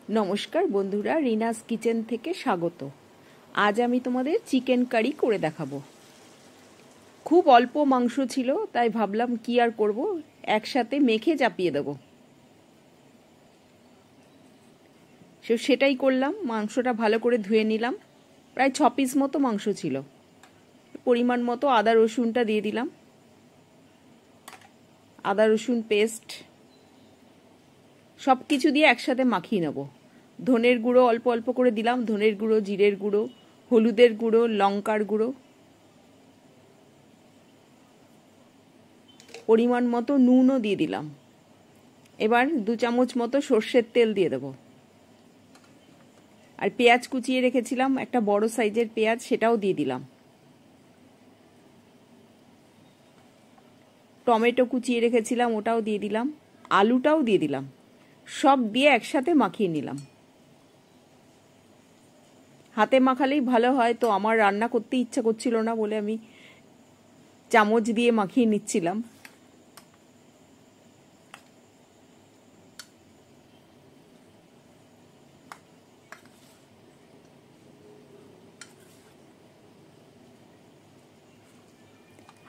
নমস্কার বন্ধুরা, রিনাস কিচেন থেকে স্বাগত। আজ আমি তোমাদের চিকেন কারি করে দেখাবো। খুব অল্প মাংস ছিল, তাই ভাবলাম কি আর করব, একসাথে মেখে চাপিয়ে দেবো। সেটাই করলাম। মাংসটা ভালো করে ধুয়ে নিলাম। প্রায় 6 পিস মতো মাংস ছিল। পরিমাণ মতো আদা রসুনটা দিয়ে দিলাম, আদা রসুন পেস্ট সব কিছু দিয়ে একসাথে মাখিয়ে নেব। ধনের গুঁড়ো অল্প অল্প করে দিলাম, ধনের গুঁড়ো, জিরের গুঁড়ো, হলুদের গুঁড়ো, লঙ্কার গুঁড়ো, পরিমাণ মতো নুনও দিয়ে দিলাম। এবার 2 চামচ মতো সর্ষের তেল দিয়ে দেব। আর পেঁয়াজ কুচিয়ে রেখেছিলাম, একটা বড় সাইজের পেঁয়াজ, সেটাও দিয়ে দিলাম। টমেটো কুচিয়ে রেখেছিলাম, ওটাও দিয়ে দিলাম। আলুটাও দিয়ে দিলাম। সব দিয়ে একসাথে মাখিয়ে নিলাম। হাতে মাখালেই ভালো হয়, তো আমার রান্না করতে ইচ্ছা করছিল না বলে আমি চামচ দিয়ে মাখিয়ে নিচ্ছিলাম।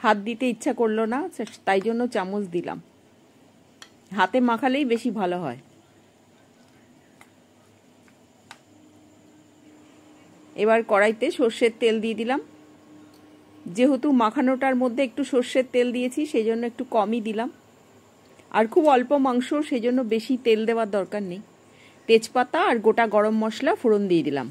হাত দিতে ইচ্ছা করলো না, তাই জন্য চামচ দিলাম। হাতে মাখালেই বেশি ভালো হয়। এবার কড়াইতে সর্ষের তেল দিয়ে দিলাম। যেহেতু মাখানোটার মধ্যে একটু সর্ষের তেল দিয়েছি, সেই জন্য একটু কমই দিলাম। আর খুব অল্প মাংস, সেই জন্য বেশি তেল দেওয়ার দরকার নেই। তেজপাতা আর গোটা গরম মশলা ফোড়ন দিয়ে দিলাম।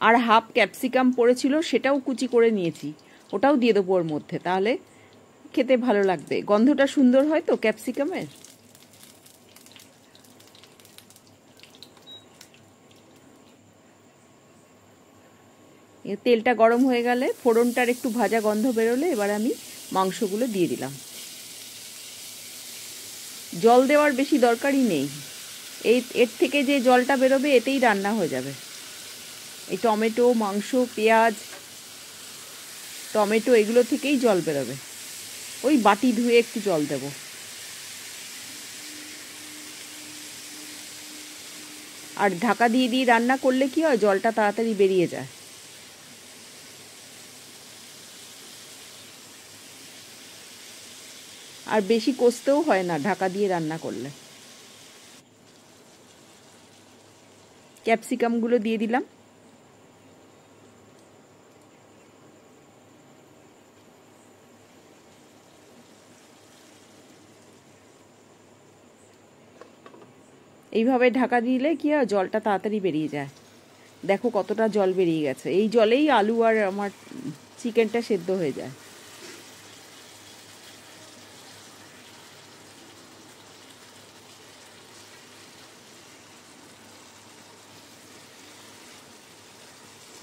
আর হাফ ক্যাপসিকাম পড়েছিল, সেটাও কুচি করে নিয়েছি, ওটাও দিয়ে দেবো ওর মধ্যে, তাহলে খেতে ভালো লাগবে। গন্ধটা সুন্দর হয় তো ক্যাপসিকামের। তেলটা গরম হয়ে গেলে, ফোড়নটার একটু ভাজা গন্ধ বেরোলে, এবার আমি মাংসগুলো দিয়ে দিলাম। জল দেওয়ার বেশি দরকারই নেই, এর থেকে যে জলটা বেরোবে এতেই রান্না হয়ে যাবে। এই টমেটো, মাংস, পেঁয়াজ, টমেটো এগুলো থেকেই জল বেরোবে। ওই বাটি ধুয়ে একটু জল দেব। আর ঢাকা দিয়ে দিয়ে রান্না করলে কি হয়, জলটা তাড়াতাড়ি বেরিয়ে যায়। আর বেশি কষতেও হয় না ঢাকা দিয়ে রান্না করলে। ক্যাপসিকামগুলো দিয়ে দিলাম। এইভাবে ঢাকা দিলে কি হয়, জলটা তাড়াতাড়ি বেরিয়ে যায়। দেখো কতটা জল বেরিয়ে গেছে। এই জলেই আলু আর আমার চিকেনটা সেদ্ধ হয়ে যায়।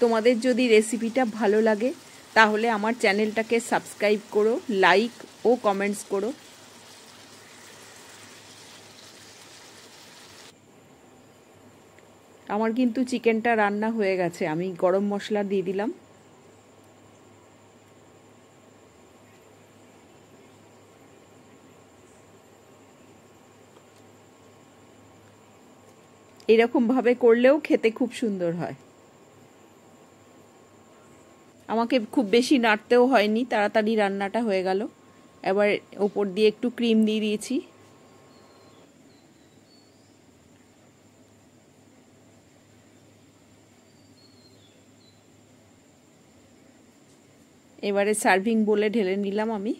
তোমাদের যদি রেসিপিটা ভালো লাগে, তাহলে আমার চ্যানেলটাকে সাবস্ক্রাইব করো, লাইক ও কমেন্টস করো। আমার কিন্তু চিকেনটা রান্না হয়ে গেছে। আমি গরম মশলা দিয়ে দিলাম। এরকমভাবে করলেও খেতে খুব সুন্দর হয়। আমাকে খুব বেশি নাড়তেও হয়নি, তাড়াতাড়ি রান্নাটা হয়ে গেল। এবার ওপর দিয়ে একটু ক্রিম দিয়ে দিয়েছি। এবারে সার্ভিং বোলে ঢেলে নিলাম আমি।